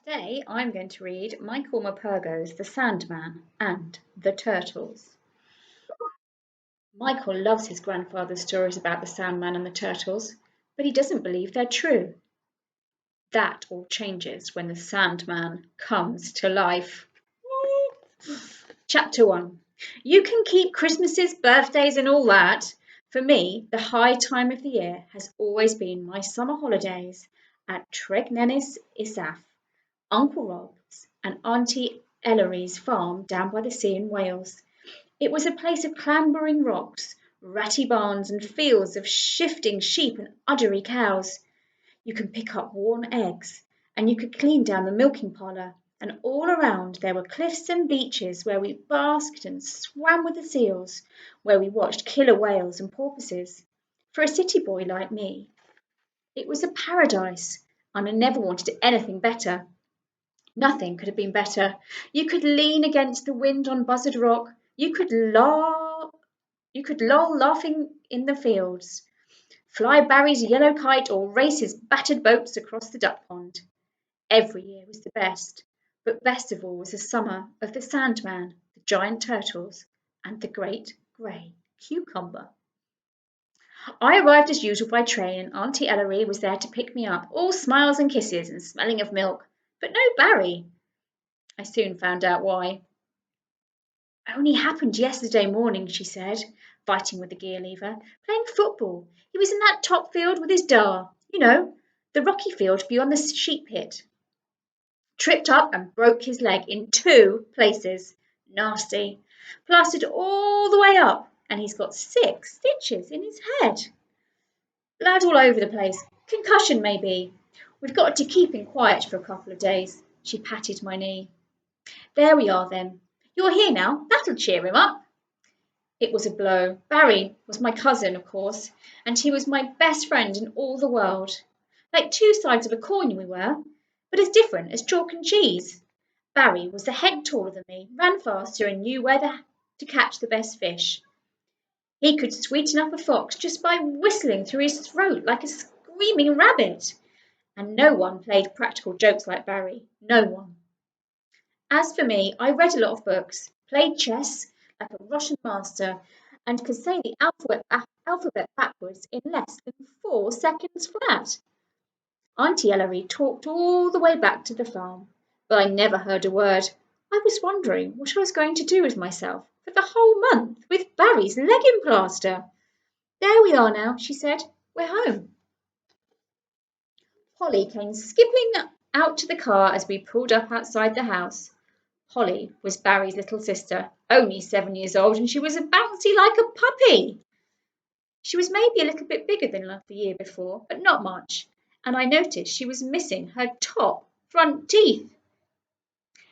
Today I'm going to read Michael Morpurgo's The Sandman and The Turtles. Michael loves his grandfather's stories about the Sandman and the turtles, but he doesn't believe they're true. That all changes when the Sandman comes to life. Chapter 1. You can keep Christmases, birthdays and all that. For me, the high time of the year has always been my summer holidays at Tregnenis Isaf, Uncle Rob's and Auntie Ellery's farm down by the sea in Wales. It was a place of clambering rocks, ratty barns and fields of shifting sheep and uddery cows. You can pick up worn eggs, and you could clean down the milking parlour, and all around there were cliffs and beaches where we basked and swam with the seals, where we watched killer whales and porpoises. For a city boy like me, it was a paradise, and I never wanted anything better. Nothing could have been better. You could lean against the wind on Buzzard Rock. You could loll laughing in the fields, fly Barry's yellow kite or race his battered boats across the duck pond. Every year was the best, but best of all was the summer of the Sandman, the giant turtles, and the great grey cucumber. I arrived as usual by train, and Auntie Ellery was there to pick me up, all smiles and kisses and smelling of milk, but no Barry. I soon found out why. "Only happened yesterday morning," she said, fighting with the gear lever. "Playing football. He was in that top field with his dar. You know, the rocky field beyond the sheep pit. Tripped up and broke his leg in two places. Nasty. Plastered all the way up, and he's got 6 stitches in his head. Blood all over the place. Concussion, maybe. We've got to keep him quiet for a couple of days." She patted my knee. "There we are, then. You're here now. That'll cheer him up." It was a blow. Barry was my cousin, of course, and he was my best friend in all the world. Like two sides of a coin we were, but as different as chalk and cheese. Barry was a head taller than me, ran faster, and knew to catch the best fish. He could sweeten up a fox just by whistling through his throat like a screaming rabbit. And no one played practical jokes like Barry. No one. As for me, I read a lot of books, played chess like a Russian master, and could say the alphabet backwards in less than 4 seconds flat. Auntie Ellery talked all the way back to the farm, but I never heard a word. I was wondering what I was going to do with myself for the whole month with Barry's leg in plaster. "There we are now," she said. "We're home." Polly came skipping out to the car as we pulled up outside the house. Polly was Barry's little sister, only 7 years old, and she was bouncy like a puppy. She was maybe a little bit bigger than the year before, but not much, and I noticed she was missing her top front teeth.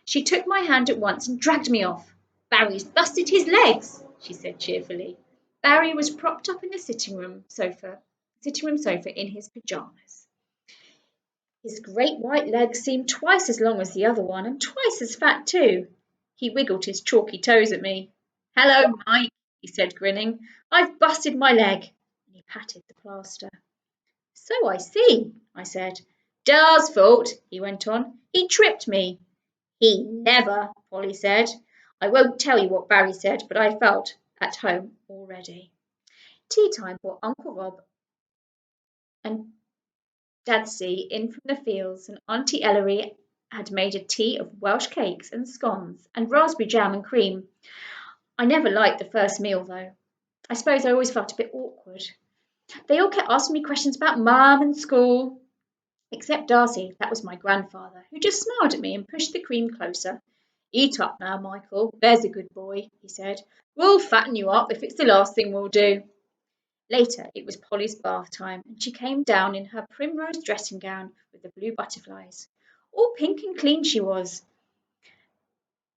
She took my hand at once and dragged me off. "Barry's busted his legs," she said cheerfully. Barry was propped up in the sitting room sofa in his pajamas. His great white legs seemed twice as long as the other one, and twice as fat too. He wiggled his chalky toes at me. "Hello, Mike," he said, grinning. "I've busted my leg." And he patted the plaster. "So I see," I said. "Dar's fault," he went on. "He tripped me." "He never," Polly said. I won't tell you what Barry said, but I felt at home already. Tea time brought Uncle Rob and Dadsy in from the fields, and Auntie Ellery had made a tea of Welsh cakes and scones and raspberry jam and cream. I never liked the first meal, though. I suppose I always felt a bit awkward. They all kept asking me questions about Mum and school, except Darcy, that was my grandfather, who just smiled at me and pushed the cream closer. "Eat up now, Michael, there's a good boy," he said. "We'll fatten you up if it's the last thing we'll do." Later it was Polly's bath time, and she came down in her primrose dressing gown with the blue butterflies. All pink and clean she was,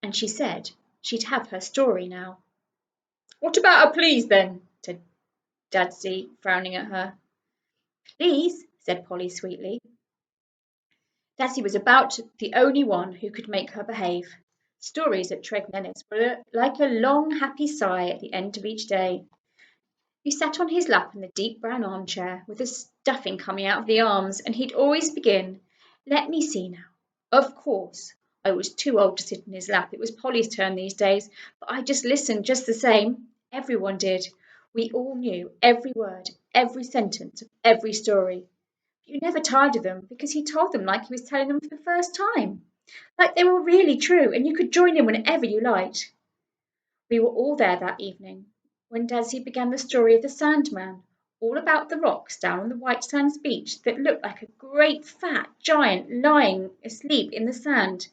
and she said she'd have her story now. "What about a please, then?" said Dadsy, frowning at her. "Please," said Polly sweetly. Dadsy was about the only one who could make her behave. Stories at Tregnenis were like a long happy sigh at the end of each day. You sat on his lap in the deep brown armchair with the stuffing coming out of the arms, and he'd always begin, "Let me see now. Of course, I was too old to sit in his lap. It was Polly's turn these days, but I just listened just the same. Everyone did. We all knew every word, every sentence of every story. You never tired of them because he told them like he was telling them for the first time, like they were really true, and you could join in whenever you liked. We were all there that evening when Dazzy began the story of the Sandman, all about the rocks down on the White Sands beach that looked like a great fat giant lying asleep in the sand.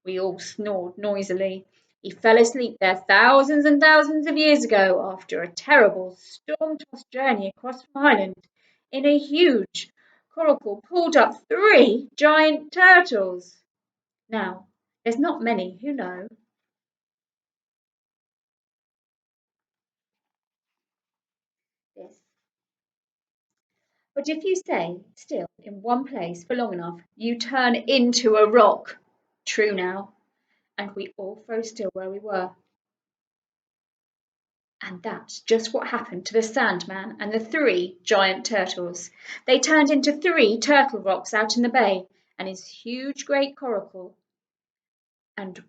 We all snored noisily. He fell asleep there thousands and thousands of years ago after a terrible storm-tossed journey across the island in a huge coracle pulled up three giant turtles. Now, there's not many who know this. But if you stay still in one place for long enough, you turn into a rock. True now. And we all froze still where we were. And that's just what happened to the Sandman and the three giant turtles. They turned into three turtle rocks out in the bay, and his huge great coracle. And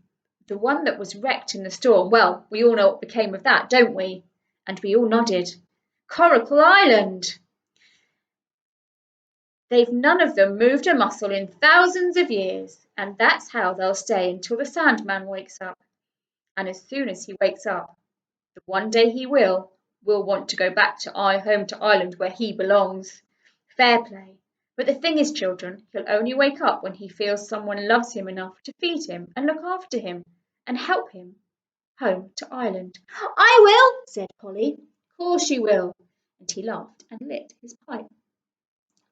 the one that was wrecked in the storm, well, we all know what became of that, don't we? And we all nodded. Coracle Island! They've none of them moved a muscle in thousands of years, and that's how they'll stay until the Sandman wakes up. And as soon as he wakes up, the one day he will want to go back to home to Ireland where he belongs. Fair play. But the thing is, children, he'll only wake up when he feels someone loves him enough to feed him and look after him and help him home to Ireland. I will, said Polly. Of course you will. And he laughed and lit his pipe.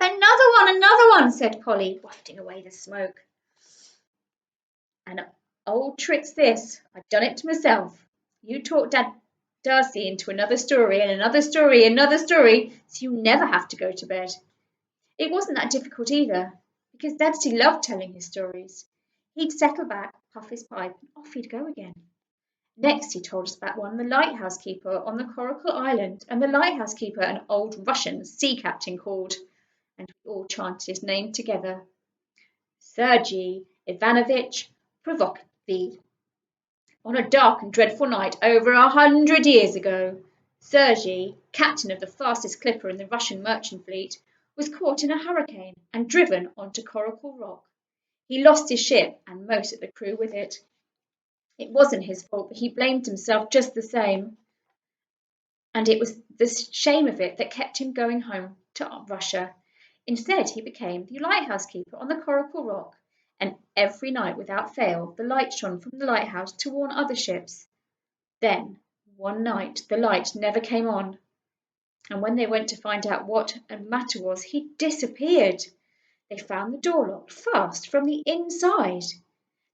Another one, said Polly, wafting away the smoke. And old trick's this. I've done it to myself. You taught Dad Darcy into another story and another story, another story, so you never have to go to bed. It wasn't that difficult either, because Daddy loved telling his stories. He'd settle back, puff his pipe, and off he'd go again. Next he told us about one, the Lighthouse Keeper on the Coracle Island, and the Lighthouse Keeper an old Russian sea captain called, and we all chanted his name together. Sergei Ivanovich Provokovy. On a dark and dreadful night over 100 years ago, Sergei, captain of the fastest clipper in the Russian merchant fleet, was caught in a hurricane and driven onto Coracle Rock. He lost his ship and most of the crew with it. It wasn't his fault, but he blamed himself just the same. And it was the shame of it that kept him going home to Russia. Instead, he became the lighthouse keeper on the Coracle Rock, and every night without fail the light shone from the lighthouse to warn other ships. Then, one night, the light never came on, and when they went to find out what the matter was, he disappeared. They found the door locked fast from the inside.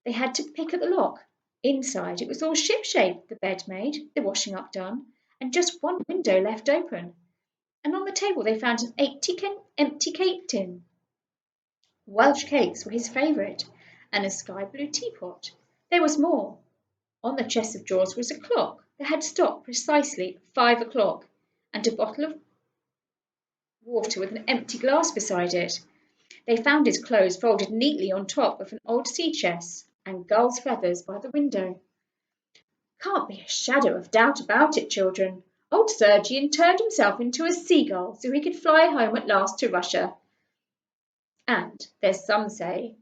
They had to pick at the lock. Inside, it was all shipshape, the bed made, the washing up done, and just one window left open. And on the table they found an empty cake tin. Welsh cakes were his favourite, and a sky blue teapot. There was more. On the chest of drawers was a clock that had stopped precisely at 5 o'clock, and a bottle of water with an empty glass beside it. They found his clothes folded neatly on top of an old sea chest, and gull's feathers by the window. Can't be a shadow of doubt about it, children. Old Sergian turned himself into a seagull so he could fly home at last to Russia. And there's some say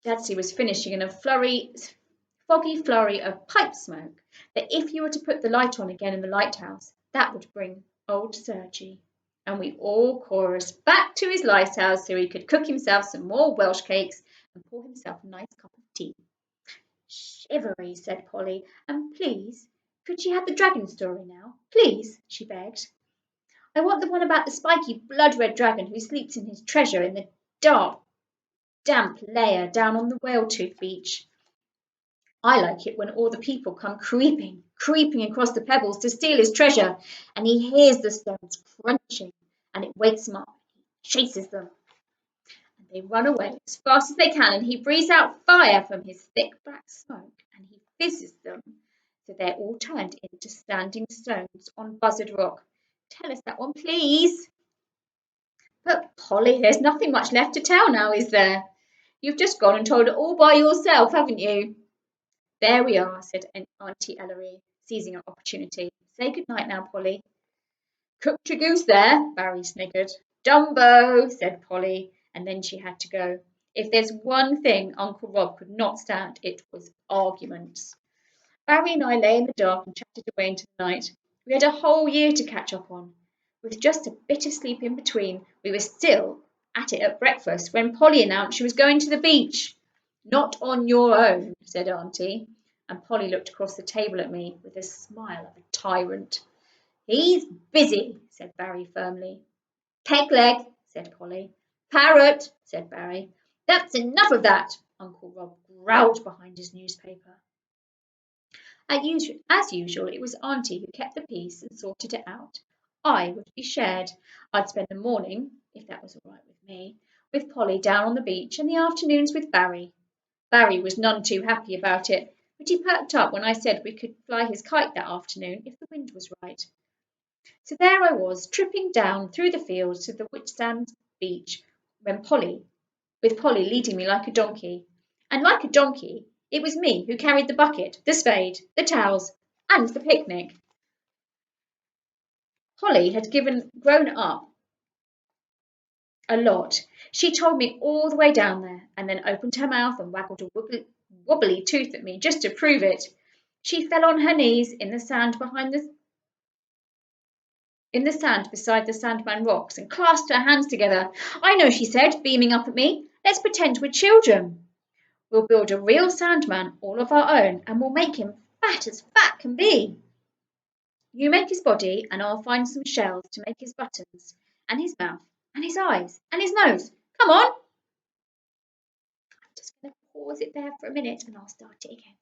Dadsy was finishing in a foggy flurry of pipe smoke, that if you were to put the light on again in the lighthouse, that would bring old Sergy. And we all chorused back to his lighthouse so he could cook himself some more Welsh cakes and pour himself a nice cup of tea. Shivery, said Polly, and please, could she have the dragon story now? Please, she begged. I want the one about the spiky blood-red dragon who sleeps in his treasure in the dark, damp lair down on the whale-tooth beach. I like it when all the people come creeping across the pebbles to steal his treasure, and he hears the stones crunching, and it wakes him up. He chases them, and they run away as fast as they can, and he breathes out fire from his thick black smoke, and he fizzes them, so they're all turned into standing stones on Buzzard Rock. Tell us that one, please. But, Polly, there's nothing much left to tell now, is there? You've just gone and told it all by yourself, haven't you? There we are, said Auntie Ellery, seizing an opportunity. Say good night now, Polly. Cooked your goose there, Barry sniggered. Dumbo, said Polly, and then she had to go. If there's one thing Uncle Rob could not stand, it was arguments. Barry and I lay in the dark and chatted away into the night. We had a whole year to catch up on. With just a bit of sleep in between, we were still at it at breakfast when Polly announced she was going to the beach. Not on your own, said Auntie, and Polly looked across the table at me with a smile of a tyrant. He's busy, said Barry firmly. Pegleg, said Polly. Parrot, said Barry. That's enough of that, Uncle Rob growled behind his newspaper. As usual, it was Auntie who kept the peace and sorted it out. I would be shared. I'd spend the morning, if that was all right with me, with Polly down on the beach, and the afternoons with Barry. Barry was none too happy about it, but he perked up when I said we could fly his kite that afternoon if the wind was right. So there I was, tripping down through the fields to the Whitsand beach, with Polly leading me like a donkey. And like a donkey, it was me who carried the bucket, the spade, the towels, and the picnic. Polly had grown up a lot. She told me all the way down there, and then opened her mouth and waggled a wobbly tooth at me just to prove it. She fell on her knees in the sand beside the Sandman rocks and clasped her hands together. I know, she said, beaming up at me. Let's pretend we're children. We'll build a real Sandman all of our own, and we'll make him fat as fat can be. You make his body, and I'll find some shells to make his buttons, and his mouth, and his eyes, and his nose. Come on. I'm just going to pause it there for a minute, and I'll start it again.